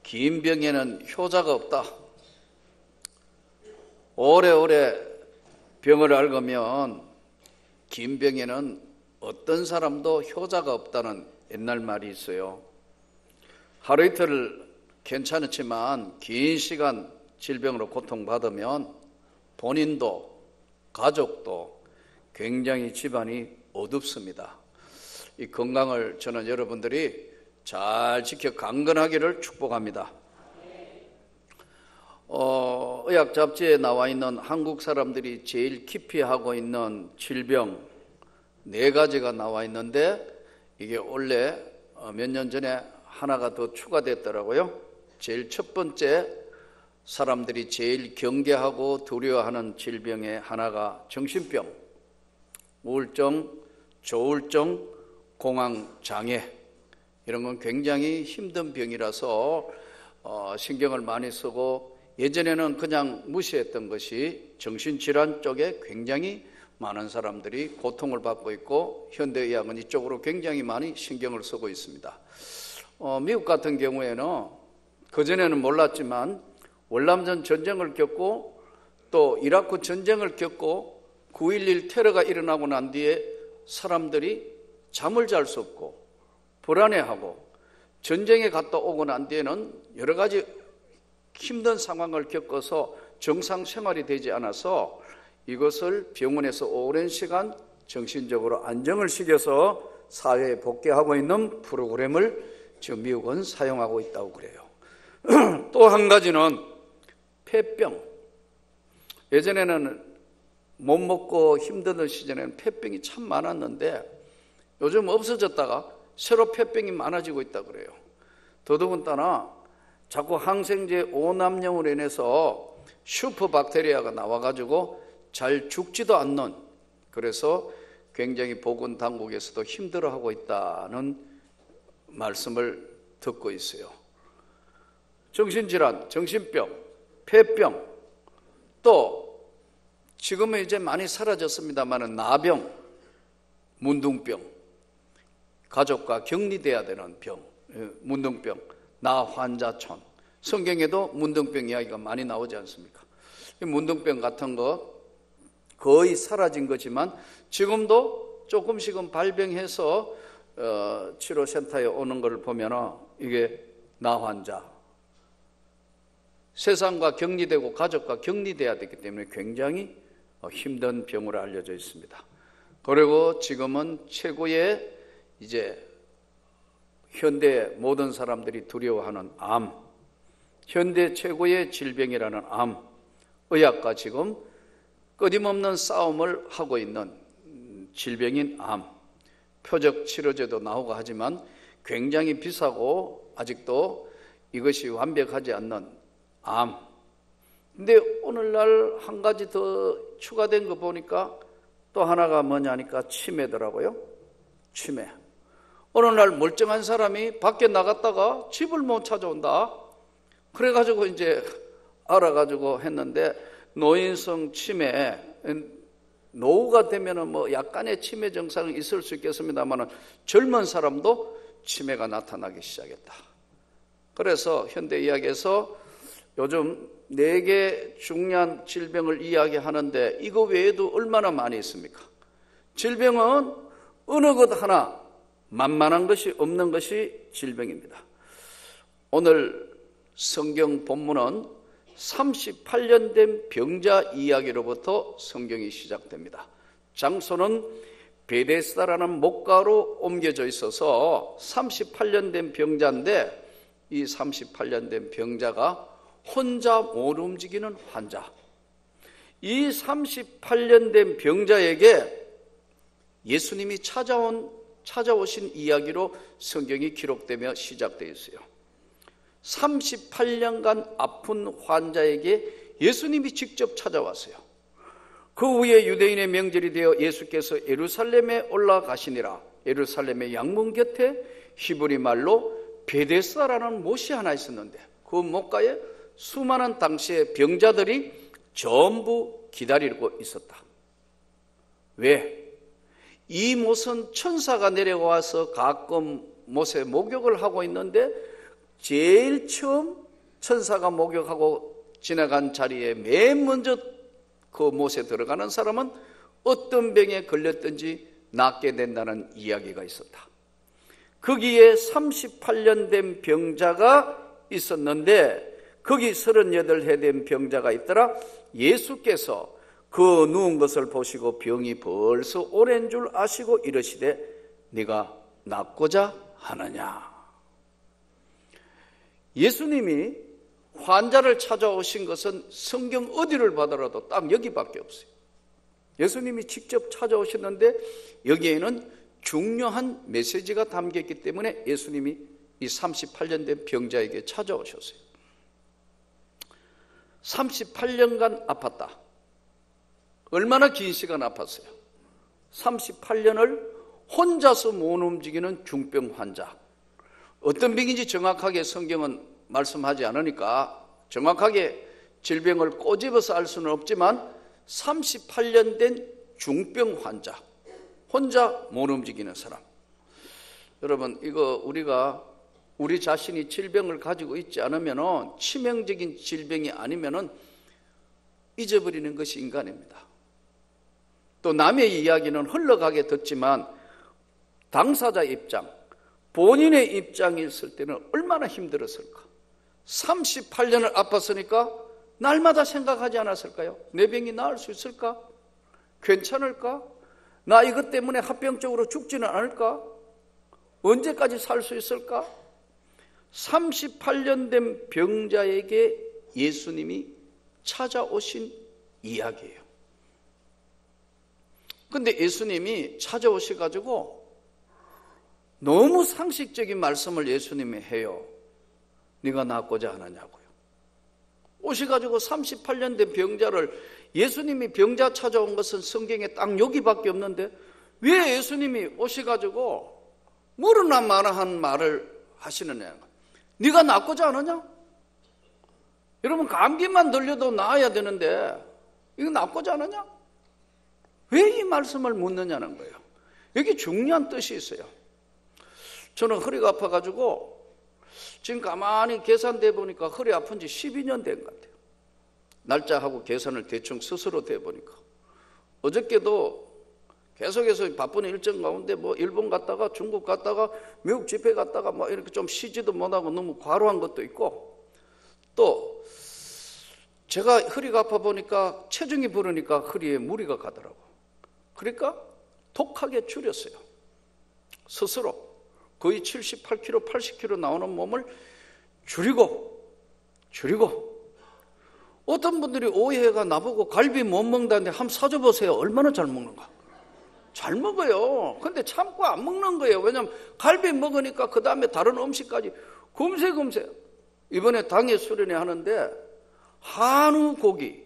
긴 병에는 효자가 없다. 오래오래 병을 앓으면 긴 병에는 어떤 사람도 효자가 없다는 옛날 말이 있어요. 하루 이틀 괜찮았지만 긴 시간 질병으로 고통받으면 본인도 가족도 굉장히 집안이 어둡습니다. 이 건강을 저는 여러분들이 잘 지켜 강건하기를 축복합니다. 의학 잡지에 나와 있는 한국 사람들이 제일 기피하고 있는 질병 4가지가 나와 있는데 이게 원래 몇 년 전에 하나가 더 추가됐더라고요. 제일 첫 번째 사람들이 제일 경계하고 두려워하는 질병의 하나가 정신병, 우울증, 조울증, 공황장애 이런 건 굉장히 힘든 병이라서 신경을 많이 쓰고 예전에는 그냥 무시했던 것이 정신질환 쪽에 굉장히 많은 사람들이 고통을 받고 있고 현대의학은 이쪽으로 굉장히 많이 신경을 쓰고 있습니다. 미국 같은 경우에는 그전에는 몰랐지만 월남전 전쟁을 겪고 또 이라크 전쟁을 겪고 9.11 테러가 일어나고 난 뒤에 사람들이 잠을 잘 수 없고 불안해하고 전쟁에 갔다 오고 난 뒤에는 여러 가지 힘든 상황을 겪어서 정상 생활이 되지 않아서 이것을 병원에서 오랜 시간 정신적으로 안정을 시켜서 사회에 복귀하고 있는 프로그램을 지금 미국은 사용하고 있다고 그래요. 또 한 가지는 폐병. 예전에는 못 먹고 힘든 시절에는 폐병이 참 많았는데 요즘 없어졌다가 새로 폐병이 많아지고 있다고 그래요. 더더군다나 자꾸 항생제 오남용으로 인해서 슈퍼박테리아가 나와가지고 잘 죽지도 않는, 그래서 굉장히 보건당국에서도 힘들어하고 있다는 말씀을 듣고 있어요. 정신질환, 정신병, 폐병, 또 지금은 이제 많이 사라졌습니다만 나병, 문둥병, 가족과 격리돼야 되는 병, 문둥병, 나환자촌. 성경에도 문둥병 이야기가 많이 나오지 않습니까? 문둥병 같은 거 거의 사라진 거지만 지금도 조금씩은 발병해서 치료센터에 오는 걸 보면 이게 나환자, 세상과 격리되고 가족과 격리돼야 되기 때문에 굉장히 힘든 병으로 알려져 있습니다. 그리고 지금은 최고의 이제 현대 모든 사람들이 두려워하는 암, 현대 최고의 질병이라는 암, 의학과 지금 끊임없는 싸움을 하고 있는 질병인 암, 표적 치료제도 나오고 하지만 굉장히 비싸고 아직도 이것이 완벽하지 않는 암. 근데 오늘날 한 가지 더 추가된 거 보니까 또 하나가 뭐냐니까 치매더라고요. 치매. 어느 날 멀쩡한 사람이 밖에 나갔다가 집을 못 찾아온다. 그래가지고 이제 알아가지고 했는데 노인성 치매, 노후가 되면은 뭐 약간의 치매 증상이 있을 수 있겠습니다만 젊은 사람도 치매가 나타나기 시작했다. 그래서 현대의학에서 요즘 4개 중요한 질병을 이야기하는데 이거 외에도 얼마나 많이 있습니까? 질병은 어느 것 하나 만만한 것이 없는 것이 질병입니다. 오늘 성경 본문은 38년 된 병자 이야기로부터 성경이 시작됩니다. 장소는 베데스다라는 목가로 옮겨져 있어서 38년 된 병자인데 이 38년 된 병자가 혼자 못 움직이는 환자. 이 38년 된 병자에게 예수님이 찾아오신 이야기로 성경이 기록되며 시작되어 있어요. 38년간 아픈 환자에게 예수님이 직접 찾아왔어요. 그 후에 유대인의 명절이 되어 예수께서 예루살렘에 올라가시니라. 예루살렘의 양문 곁에 히브리 말로 베데스다라는 못이 하나 있었는데 그 못가에 수많은 당시의 병자들이 전부 기다리고 있었다. 왜? 이 못은 천사가 내려와서 가끔 못에 목욕을 하고 있는데 제일 처음 천사가 목욕하고 지나간 자리에 맨 먼저 그 못에 들어가는 사람은 어떤 병에 걸렸든지 낫게 된다는 이야기가 있었다. 거기에 38년 된 병자가 있었는데 거기 38해 된 병자가 있더라. 예수께서 그 누운 것을 보시고 병이 벌써 오랜 줄 아시고 이르시되 네가 낫고자 하느냐. 예수님이 환자를 찾아오신 것은 성경 어디를 봐더라도 딱 여기밖에 없어요. 예수님이 직접 찾아오셨는데 여기에는 중요한 메시지가 담겨있기 때문에 예수님이 이 38년 된 병자에게 찾아오셨어요. 38년간 아팠다. 얼마나 긴 시간 아팠어요? 38년을 혼자서 못 움직이는 중병 환자. 어떤 병인지 정확하게 성경은 말씀하지 않으니까 정확하게 질병을 꼬집어서 알 수는 없지만 38년 된 중병 환자, 혼자 못 움직이는 사람. 여러분, 이거 우리가 우리 자신이 질병을 가지고 있지 않으면, 치명적인 질병이 아니면 잊어버리는 것이 인간입니다. 또 남의 이야기는 흘러가게 듣지만 당사자 입장, 본인의 입장에 있을 때는 얼마나 힘들었을까. 38년을 아팠으니까 날마다 생각하지 않았을까요? 내 병이 나을 수 있을까? 괜찮을까? 나 이것 때문에 합병적으로 죽지는 않을까? 언제까지 살 수 있을까? 38년 된 병자에게 예수님이 찾아오신 이야기예요. 근데 예수님이 찾아오셔가지고 너무 상식적인 말씀을 예수님이 해요. 네가 낫고자 하느냐고요. 오셔가지고 38년 된 병자를, 예수님이 병자 찾아온 것은 성경에 딱 여기밖에 없는데 왜 예수님이 오셔가지고 모르나 마나한 말을 하시느냐. 네가 낫고자 하느냐? 여러분, 감기만 들려도 나아야 되는데 이거 낫고자 하느냐? 왜 이 말씀을 묻느냐는 거예요. 여기 중요한 뜻이 있어요. 저는 허리가 아파가지고 지금 가만히 계산돼 보니까 허리 아픈 지 12년 된 것 같아요. 날짜하고 계산을 대충 스스로 돼 보니까. 어저께도 계속해서 바쁜 일정 가운데 뭐 일본 갔다가 중국 갔다가 미국 집회 갔다가 뭐 이렇게 좀 쉬지도 못하고 너무 과로한 것도 있고, 또 제가 허리가 아파 보니까 체중이 부르니까 허리에 무리가 가더라고. 그러니까 독하게 줄였어요. 스스로. 거의 78kg, 80kg 나오는 몸을 줄이고 어떤 분들이 오해가 나보고 갈비 못 먹는다는데 한번 사줘보세요. 얼마나 잘 먹는가. 잘 먹어요. 근데 참고 안 먹는 거예요. 왜냐하면 갈비 먹으니까 그 다음에 다른 음식까지 금세 이번에 당일 수련회 하는데 한우 고기,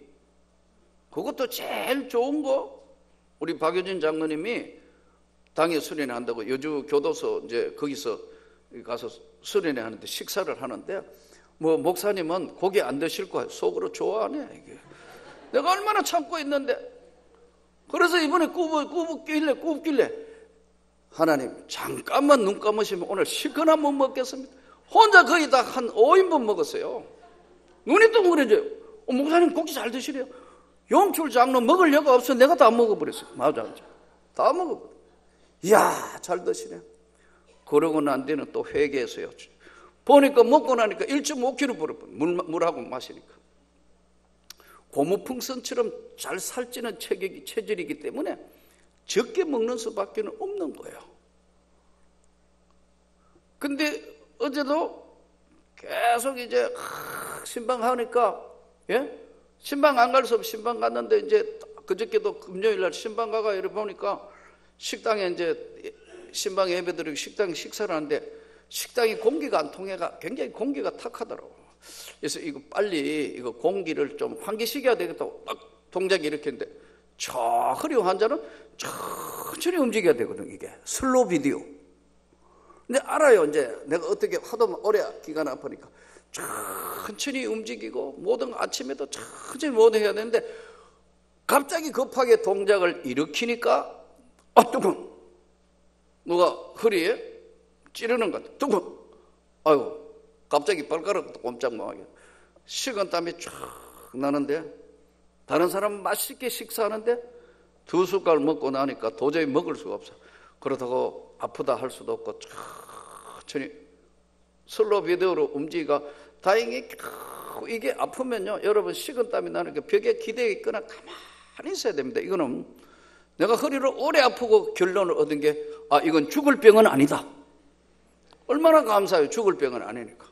그것도 제일 좋은 거. 우리 박효진 장로님이 당일 수련회 한다고 여주 교도소 이제 거기서 가서 수련회 하는데 식사를 하는데, 뭐 목사님은 고기 안 드실 거야. 속으로 좋아하네 이게. 내가 얼마나 참고 있는데. 그래서 이번에 굽길래 하나님 잠깐만 눈 감으시면 오늘 실컷 한번 먹겠습니다. 혼자 거의 다 한 5인분 먹었어요. 눈이 둥그래져요. 목사님 고기 잘 드시래요. 용출 장로 먹을 여가 없어 내가 다 먹어버렸어요. 맞아. 다 먹어버렸어요. 이야, 잘 드시네. 그러고 난 뒤는 또 회개했어요. 보니까 먹고 나니까 1.5kg 불어버려. 물하고 마시니까. 고무풍선처럼 잘 살찌는 체질이기 때문에 적게 먹는 수밖에 없는 거예요. 근데 어제도 계속 이제 신방 하니까, 예? 신방 안 갈 수 없어. 신방 갔는데 이제 그저께도 금요일 날 신방 가가 이렇게 보니까 식당에 이제 신방 예배드리고 식당 식사를 하는데 식당이 공기가 안 통해가 굉장히 공기가 탁하더라고. 그래서 이거 빨리 이거 공기를 좀 환기시켜야 되겠다. 딱 동작이 이렇게 했는데 저 허리 환자는 천천히 움직여야 되거든. 이게 슬로우 비디오. 근데 알아요. 이제 내가 어떻게 하도 오래 기간 아프니까 천천히 움직이고 모든 아침에도 천천히 모두 해야 되는데 갑자기 급하게 동작을 일으키니까 뜨거워. 누가 허리에 찌르는 것 같아. 뜨거워. 아이고, 갑자기 발가락도 꼼짝 못하게 식은땀이 쫙 나는데, 다른 사람은 맛있게 식사하는데 두 숟갈 먹고 나니까 도저히 먹을 수가 없어. 그렇다고 아프다 할 수도 없고 천천히 슬로우 비디오로 움직이가. 다행히 이게 아프면요, 여러분 식은땀이 나는 게 벽에 기대어 있거나 가만히 있어야 됩니다. 이거는 내가 허리를 오래 아프고 결론을 얻은 게, 이건 죽을 병은 아니다. 얼마나 감사해요. 죽을 병은 아니니까.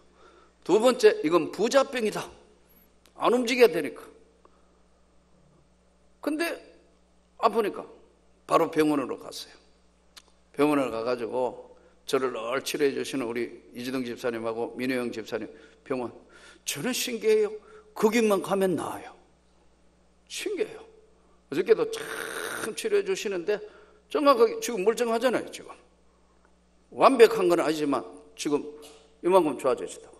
두 번째, 이건 부자병이다. 안 움직여야 되니까. 근데 아프니까 바로 병원으로 갔어요. 병원을 가가지고 저를 늘 치료해 주시는 우리 이지동 집사님하고 민호영 집사님, 병원. 저는 신기해요. 거기만 가면 나아요. 신기해요. 어저께도 참 치료해 주시는데 정확하게 지금 멀쩡하잖아요. 지금 완벽한 건 아니지만 지금 이만큼 좋아지시다고.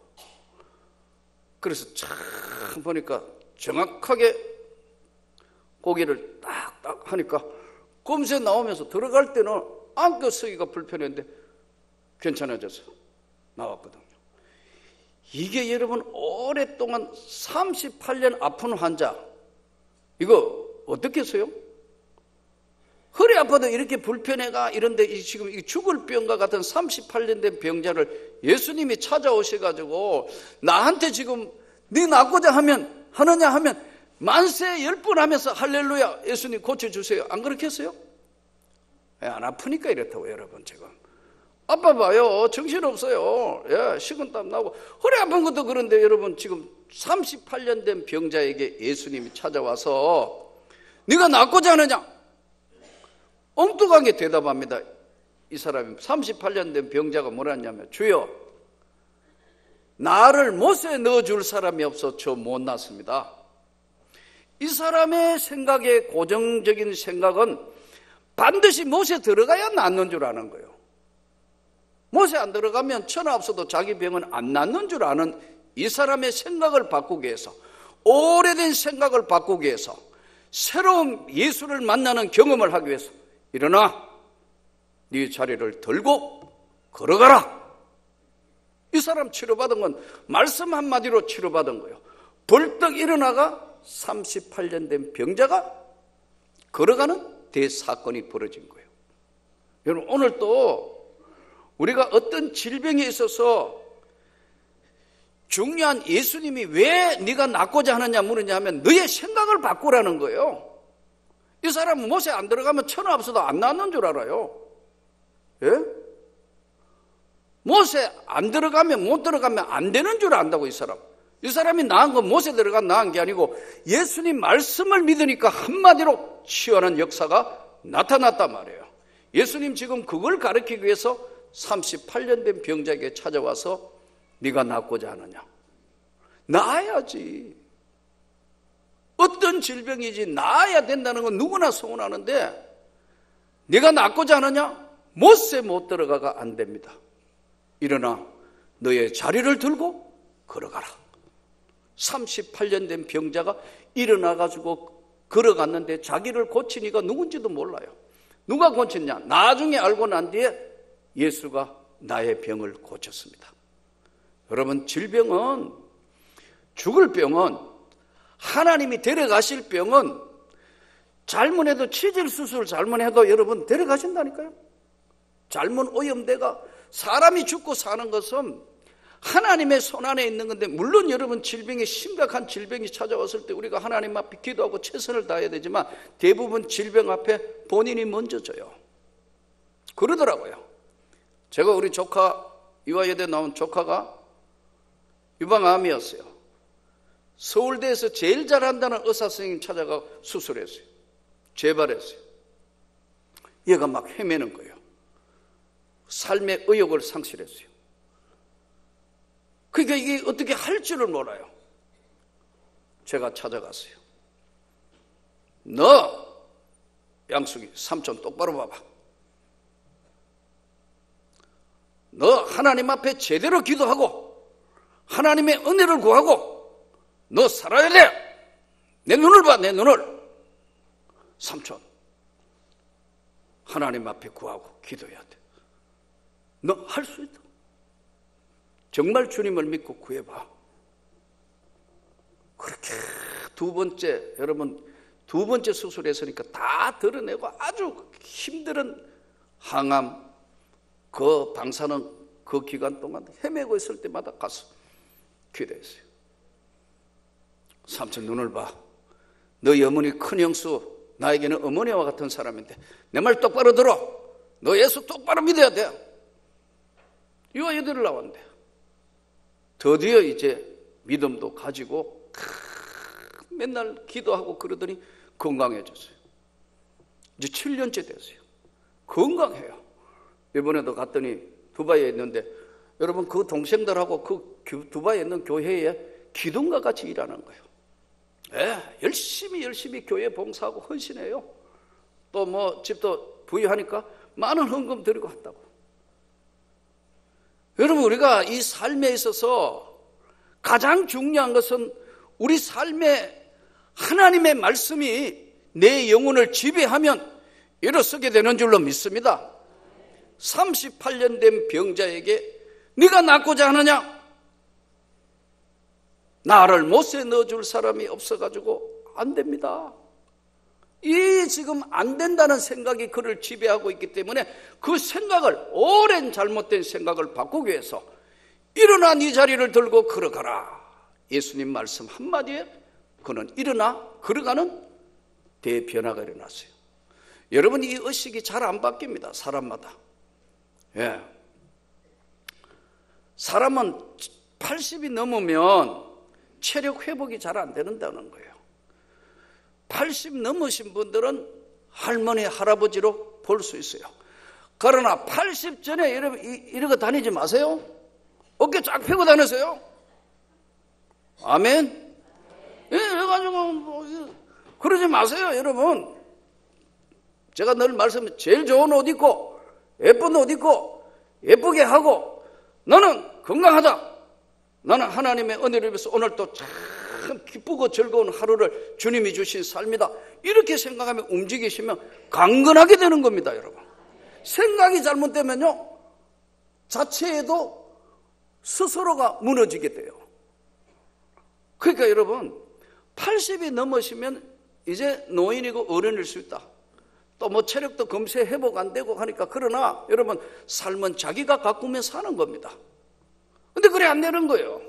그래서 참 보니까 정확하게 고개를 딱딱 하니까 검사 나오면서 들어갈 때는 안고 서기가 불편했는데 괜찮아져서 나왔거든요. 이게 여러분 오랫동안 38년 아픈 환자, 이거 어떻게 써요? 허리 아파도 이렇게 불편해가 이런데 지금 죽을 병과 같은 38년 된 병자를 예수님이 찾아오셔가지고 나한테 지금 네 낫고자 하면 하느냐 하면 만세 10번 하면서 할렐루야 예수님 고쳐주세요. 안 그렇게 했어요? 안 아프니까 이렇다고. 여러분 지금 아파봐요. 정신없어요. 예, 식은땀 나고 허리 아픈 것도 그런데 여러분 지금 38년 된 병자에게 예수님이 찾아와서 네가 낫고자 하느냐? 엉뚱하게 대답합니다. 이 사람이 38년 된 병자가 뭐라 했냐면, 주여 나를 못에 넣어줄 사람이 없어 저 못 낫습니다. 이 사람의 생각의 고정적인 생각은 반드시 못에 들어가야 낫는 줄 아는 거예요. 못에 안 들어가면 천하 없어도 자기 병은 안 낫는 줄 아는 이 사람의 생각을 바꾸기 위해서, 오래된 생각을 바꾸기 위해서, 새로운 예수를 만나는 경험을 하기 위해서 일어나 네 자리를 들고 걸어가라. 이 사람 치료받은 건 말씀 한마디로 치료받은 거예요. 벌떡 일어나가 38년 된 병자가 걸어가는 대사건이 벌어진 거예요. 여러분 오늘 또 우리가 어떤 질병에 있어서 중요한 예수님이 왜 네가 낫고자 하느냐 물으냐 하면 너의 생각을 바꾸라는 거예요. 이 사람은 못에 안 들어가면 천하 없어도 안 낫는 줄 알아요. 예? 못에 안 들어가면 못 들어가면 안 되는 줄 안다고. 이 사람이 나은 건 못에 들어가 나은 게 아니고 예수님 말씀을 믿으니까 한마디로 치유하는 역사가 나타났단 말이에요. 예수님 지금 그걸 가르치기 위해서 38년 된 병자에게 찾아와서 네가 낫고자 하느냐? 나아야지. 어떤 질병이지 나아야 된다는 건 누구나 소원하는데 네가 낫고자 하느냐? 못에 못 들어가가 안 됩니다. 일어나 너의 자리를 들고 걸어가라. 38년 된 병자가 일어나가지고 걸어갔는데 자기를 고친 이가 누군지도 몰라요. 누가 고쳤냐? 나중에 알고 난 뒤에 예수가 나의 병을 고쳤습니다. 여러분 질병은, 죽을 병은, 하나님이 데려가실 병은 잘못해도 치질 수술 잘못해도 여러분 데려가신다니까요. 잘못 오염돼가 사람이 죽고 사는 것은 하나님의 손안에 있는 건데, 물론 여러분 질병이 심각한 질병이 찾아왔을 때 우리가 하나님 앞에 기도하고 최선을 다해야 되지만 대부분 질병 앞에 본인이 먼저 져요. 그러더라고요. 제가 우리 조카, 이화여대 나온 조카가 유방암이었어요. 서울대에서 제일 잘한다는 의사 선생님 찾아가 수술했어요. 재발했어요. 얘가 막 헤매는 거예요. 삶의 의욕을 상실했어요. 그러니까 이게 어떻게 할 줄을 몰라요. 제가 찾아갔어요. 너 양숙이 삼촌 똑바로 봐봐. 너 하나님 앞에 제대로 기도하고 하나님의 은혜를 구하고 너 살아야 돼. 내 눈을 봐, 내 눈을. 삼촌 하나님 앞에 구하고 기도해야 돼. 너 할 수 있다. 정말 주님을 믿고 구해봐. 그렇게 여러분 두 번째 수술했으니까 다 드러내고 아주 힘든 항암 그 방사능 그 기간 동안 헤매고 있을 때마다 가서 기도했어요. 삼촌 눈을 봐. 너희 어머니 큰 형수 나에게는 어머니와 같은 사람인데 내 말 똑바로 들어. 너 예수 똑바로 믿어야 돼. 이 아이들을 나왔는데 드디어 이제 믿음도 가지고 맨날 기도하고 그러더니 건강해졌어요. 이제 7년째 됐어요. 건강해요. 이번에도 갔더니 두바이에 있는데 여러분 그 동생들하고 그 두바이에 있는 교회에 기둥과 같이 일하는 거예요. 열심히 교회 봉사하고 헌신해요. 또 뭐 집도 부유하니까 많은 헌금 드리고 한다고. 여러분 우리가 이 삶에 있어서 가장 중요한 것은 우리 삶에 하나님의 말씀이 내 영혼을 지배하면 일어서게 되는 줄로 믿습니다. 38년 된 병자에게 네가 낫고자 하느냐? 나를 못에 넣어줄 사람이 없어가지고 안 됩니다. 이 지금 안 된다는 생각이 그를 지배하고 있기 때문에 그 생각을, 오랜 잘못된 생각을 바꾸기 위해서 일어나 네 자리를 들고 걸어가라. 예수님 말씀 한마디에 그는 일어나 걸어가는 대변화가 일어났어요. 여러분 이 의식이 잘 안 바뀝니다. 사람마다. 예. 사람은 80이 넘으면 체력 회복이 잘 안 된다는 거예요. 80 넘으신 분들은 할머니, 할아버지로 볼 수 있어요. 그러나 80 전에 이러고 다니지 마세요. 어깨 쫙 펴고 다니세요. 아멘. 예, 그래가지고 그러지 마세요, 여러분. 제가 늘 말씀드리면 제일 좋은 옷 입고 예쁜 옷 입고 예쁘게 하고 너는 건강하다. 나는 하나님의 은혜를 위해서 오늘 또 참 기쁘고 즐거운 하루를 주님이 주신 삶이다. 이렇게 생각하며 움직이시면 강건하게 되는 겁니다, 여러분. 생각이 잘못되면요, 자체에도 스스로가 무너지게 돼요. 그러니까 여러분, 80이 넘으시면 이제 노인이고 어른일 수 있다. 또 뭐 체력도 금세 회복 안 되고 하니까. 그러나 여러분, 삶은 자기가 가꾸면 사는 겁니다. 근데 그래 안 되는 거예요.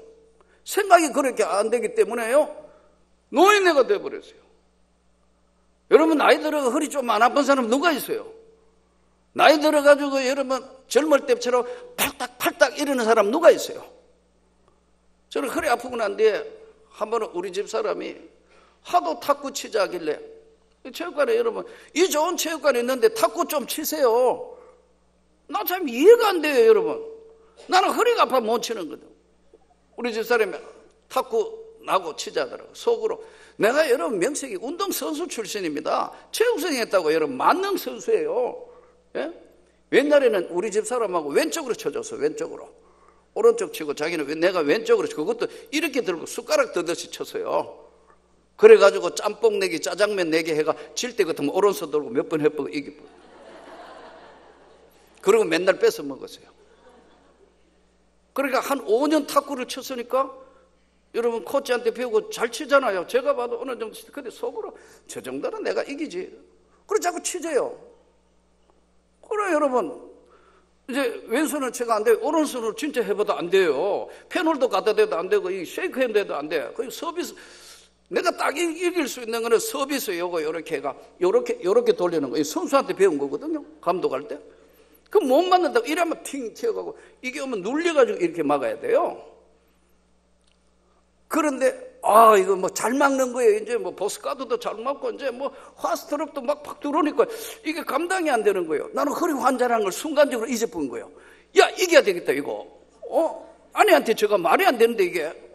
생각이 그렇게 안 되기 때문에요, 노인네가 돼버렸어요. 여러분 나이 들어가 허리 좀 안 아픈 사람 누가 있어요? 나이 들어가지고 여러분 젊을 때처럼 팔딱 이러는 사람 누가 있어요? 저는 허리 아프고 난 뒤에 한 번은 우리 집 사람이 하도 탁구 치자 하길래, 체육관에 여러분 이 좋은 체육관에 있는데 탁구 좀 치세요. 나 참 이해가 안 돼요, 여러분. 나는 허리가 아파 못 치는 거든. 우리 집 사람이 탁구 나고 치자더라고. 속으로 내가 여러분 명색이 운동선수 출신입니다. 체육선생 했다고. 여러분 만능 선수예요. 예? 옛날에는 우리 집 사람하고 왼쪽으로 쳐줬어. 왼쪽으로. 오른쪽 치고 자기는 내가 왼쪽으로 치고, 그것도 이렇게 들고 숟가락 들듯이 쳤어요. 그래가지고 짬뽕 내기 짜장면 내기 해가 질 때 같으면 오른손 들고 몇 번 해보고 이기고, 그리고 맨날 뺏어 먹었어요. 그러니까 한 5년 탁구를 쳤으니까 여러분 코치한테 배우고 잘 치잖아요. 제가 봐도 어느 정도. 근데 속으로 저 정도는 내가 이기지. 그래 자꾸 치재요. 그래 여러분, 이제 왼손은 제가 안 돼요. 오른손으로 진짜 해봐도 안 돼요. 페널도 갖다 대도 안 되고 이 쉐이크 핸드도 안 돼. 그 서비스, 내가 딱 이길 수 있는 거는 서비스 요거 요렇게 해가 요렇게 돌리는 거. 선수한테 배운 거거든요. 감독할 때. 그 못 맞는다고 이러면 팅 튀어가고, 이게 오면 눌려가지고 이렇게 막아야 돼요. 그런데 이거 뭐 잘 막는 거예요. 이제 뭐 보스카드도 잘 막고 이제 뭐 화스트롭도 막 들어오니까 이게 감당이 안 되는 거예요. 나는 허리 환자라는 걸 순간적으로 잊어버린 거예요. 야, 이겨야 되겠다 이거. 아내한테 제가 말이 안 되는데 이게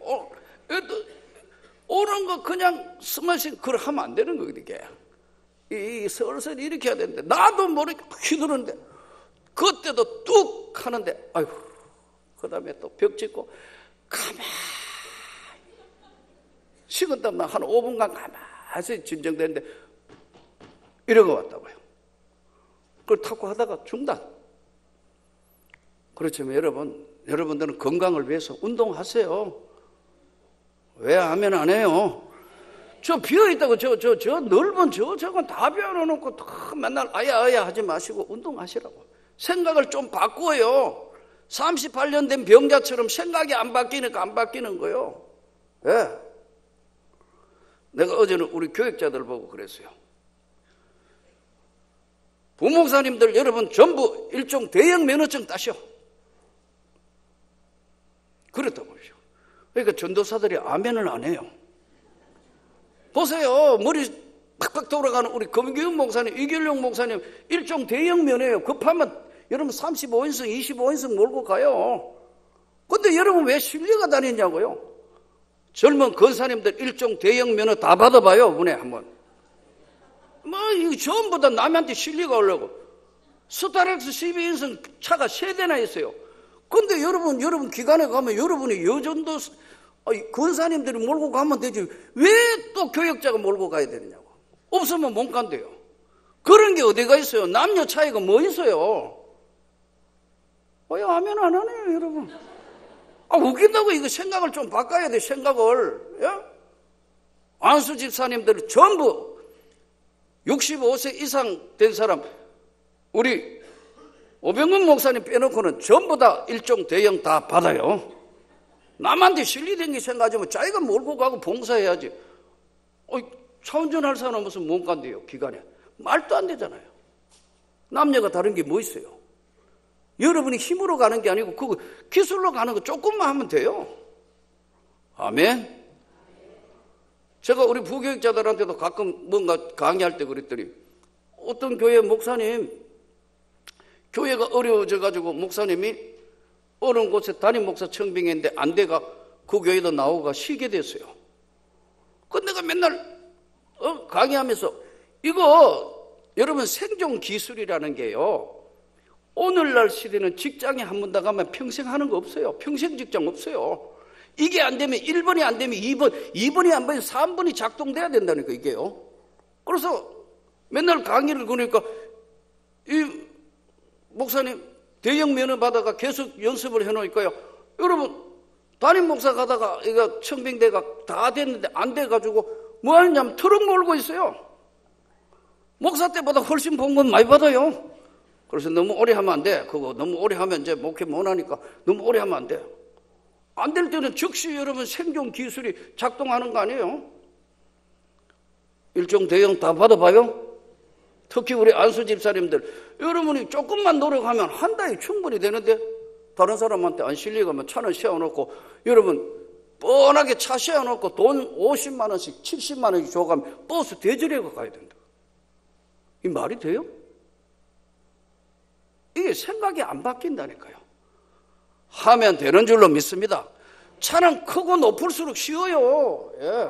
오는 거 그냥 스마싱 그걸 하면 안 되는 거거든요. 이게 이 슬슬 이렇게 해야 되는데 나도 모르게 휘두르는데, 그때도 뚝 하는데, 아이고, 그 다음에 또 벽 짚고 가만히 식은땀 한 5분간 가만히 진정되는데 이러고 왔다고요. 그걸 타고 하다가 중단. 그렇지만 여러분, 여러분들은 건강을 위해서 운동하세요. 왜 하면 안 해요? 저 비어있다고 저 넓은 저건 다 비워놓고 맨날 아야 하지 마시고 운동하시라고. 생각을 좀 바꾸어요. 38년 된 병자처럼 생각이 안 바뀌니까 안 바뀌는 거예요. 예. 내가 어제는 우리 교육자들 보고 그랬어요. 부목사님들 여러분 전부 일종 대형 면허증 따셔. 그렇다고 보십시오. 그러니까 전도사들이 아멘을 안 해요. 보세요. 머리 팍팍 돌아가는 우리 검기훈 목사님, 이길용 목사님 일종 대형 면허예요. 급하면 여러분 35인승, 25인승 몰고 가요. 근데 여러분 왜 실려가 다니냐고요? 젊은 권사님들 일종 대형 면허 다 받아봐요. 은혜 한번. 이거 전부 다 남한테 실려가 오려고. 스타렉스 12인승 차가 3대나 있어요. 근데 여러분 기관에 가면 여러분이 여전도 권사님들이 몰고 가면 되지. 왜 또 교역자가 몰고 가야 되느냐고. 없으면 못 간대요. 그런 게 어디가 있어요? 남녀 차이가 뭐 있어요? 왜 하면 안 하네요, 여러분. 웃긴다고. 이거 생각을 좀 바꿔야 돼, 생각을. 예? 안수 집사님들 전부 65세 이상 된 사람, 우리 오병근 목사님 빼놓고는 전부 다 일종 대형 다 받아요. 남한테 실리댕기 생각하면 자기가 몰고 가고 봉사해야지. 차 운전할 사람은 무슨 못 간대요, 기간에. 말도 안 되잖아요. 남녀가 다른 게 뭐 있어요? 여러분이 힘으로 가는 게 아니고 그거 기술로 가는 거 조금만 하면 돼요. 아멘. 제가 우리 부교육자들한테도 가끔 뭔가 강의할 때 그랬더니 어떤 교회 목사님, 교회가 어려워져가지고 목사님이 어느 곳에 담임 목사 청빙했는데 안 돼가 그 교회도 나오고 쉬게 됐어요. 근데 내가 맨날 강의하면서 이거 여러분 생존 기술이라는 게요. 오늘날 시대는 직장에 한 번 나가면 평생 하는 거 없어요. 평생 직장 없어요. 이게 안 되면 1번이 안 되면 2번이 안 되면 3번이 작동돼야 된다니까 이게요. 그래서 맨날 강의를 그러니까 이 목사님 대형 면허 받아가 계속 연습을 해놓으니까요. 여러분 담임 목사 가다가 이거 청빙대가 다 됐는데 안 돼가지고 뭐 하냐면 트럭 몰고 있어요. 목사 때보다 훨씬 본 건 많이 받아요. 그래서 너무 오래 하면 안 돼. 그거 너무 오래 하면 이제 목회 못 하니까 너무 오래 하면 안 돼. 안 될 때는 즉시 여러분 생존 기술이 작동하는 거 아니에요? 일종 대형 다 받아봐요. 특히 우리 안수 집사님들 여러분이 조금만 노력하면 한 달이 충분히 되는데 다른 사람한테 안 실려가면 차는 세워놓고 여러분 뻔하게 차 세워놓고 돈 50만 원씩 70만 원씩 줘가면 버스 대절해가 가야 된다. 이 말이 돼요? 이게 생각이 안 바뀐다니까요. 하면 되는 줄로 믿습니다. 차는 크고 높을수록 쉬워요. 예.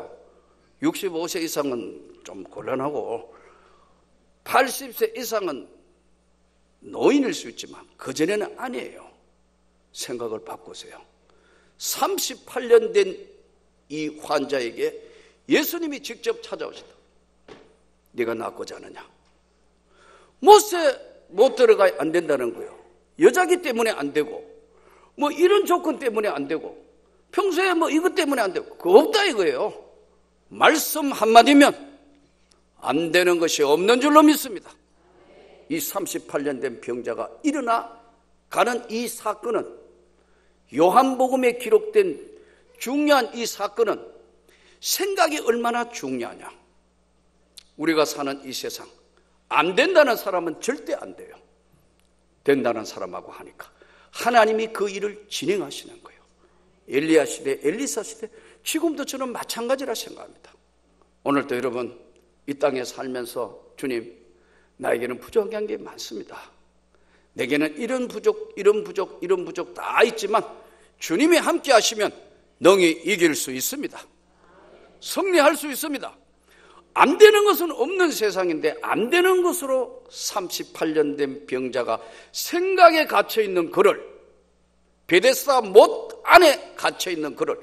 65세 이상은 좀 곤란하고 80세 이상은 노인일 수 있지만 그전에는 아니에요. 생각을 바꾸세요. 38년 된 이 환자에게 예수님이 직접 찾아오시다. 네가 낫고자 하느냐? 못세 못 들어가야 안 된다는 거예요. 여자기 때문에 안 되고 뭐 이런 조건 때문에 안 되고 평소에 뭐 이것 때문에 안 되고 그거 없다 이거예요. 말씀 한마디면 안 되는 것이 없는 줄로 믿습니다. 이 38년 된 병자가 일어나 가는 이 사건은 요한복음에 기록된 중요한 이 사건은 생각이 얼마나 중요하냐. 우리가 사는 이 세상 안 된다는 사람은 절대 안 돼요. 된다는 사람하고 하니까 하나님이 그 일을 진행하시는 거예요. 엘리야 시대, 엘리사 시대, 지금도 저는 마찬가지라 생각합니다. 오늘도 여러분 이 땅에 살면서 주님 나에게는 부족한 게 많습니다. 내게는 이런 부족, 이런 부족, 이런 부족 다 있지만 주님이 함께 하시면 능히 이길 수 있습니다. 승리할 수 있습니다. 안 되는 것은 없는 세상인데 안 되는 것으로 38년 된 병자가 생각에 갇혀있는 그를, 베데스다 못 안에 갇혀있는 그를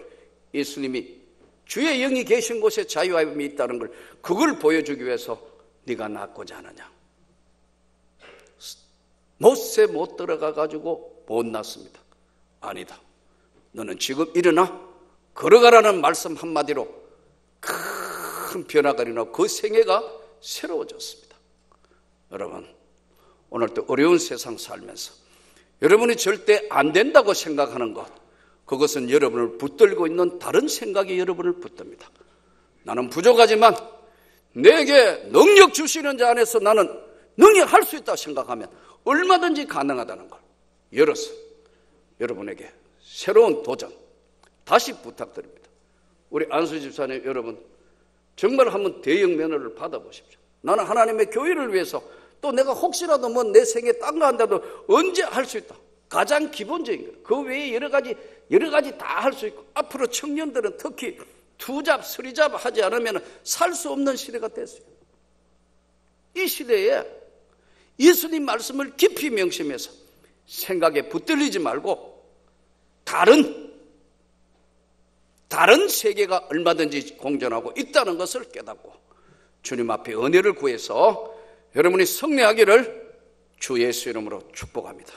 예수님이 주의 영이 계신 곳에 자유함이 있다는 걸 그걸 보여주기 위해서 네가 낫고자 하느냐. 못세 못 들어가 가지고 못 낫습니다. 아니다. 너는 지금 일어나 걸어가라는 말씀 한마디로 큰 변화가 일어나고 그 생애가 새로워졌습니다. 여러분, 오늘도 어려운 세상 살면서 여러분이 절대 안 된다고 생각하는 것, 그것은 여러분을 붙들고 있는 다른 생각이 여러분을 붙듭니다. 나는 부족하지만 내게 능력 주시는 자 안에서 나는 능력할 수 있다고 생각하면 얼마든지 가능하다는 걸 열어서 여러분에게 새로운 도전 다시 부탁드립니다. 우리 안수 집사님 여러분, 정말 한번 대형 면허를 받아보십시오. 나는 하나님의 교회를 위해서, 또 내가 혹시라도 뭐 내 생에 딴 거 한다도 언제 할 수 있다. 가장 기본적인 거예요. 그 외에 여러 가지 다 할 수 있고, 앞으로 청년들은 특히 투잡, 쓰리잡 하지 않으면 살 수 없는 시대가 됐어요. 이 시대에 예수님 말씀을 깊이 명심해서 생각에 붙들리지 말고 다른 세계가 얼마든지 공존하고 있다는 것을 깨닫고 주님 앞에 은혜를 구해서 여러분이 승리하기를 주 예수 이름으로 축복합니다.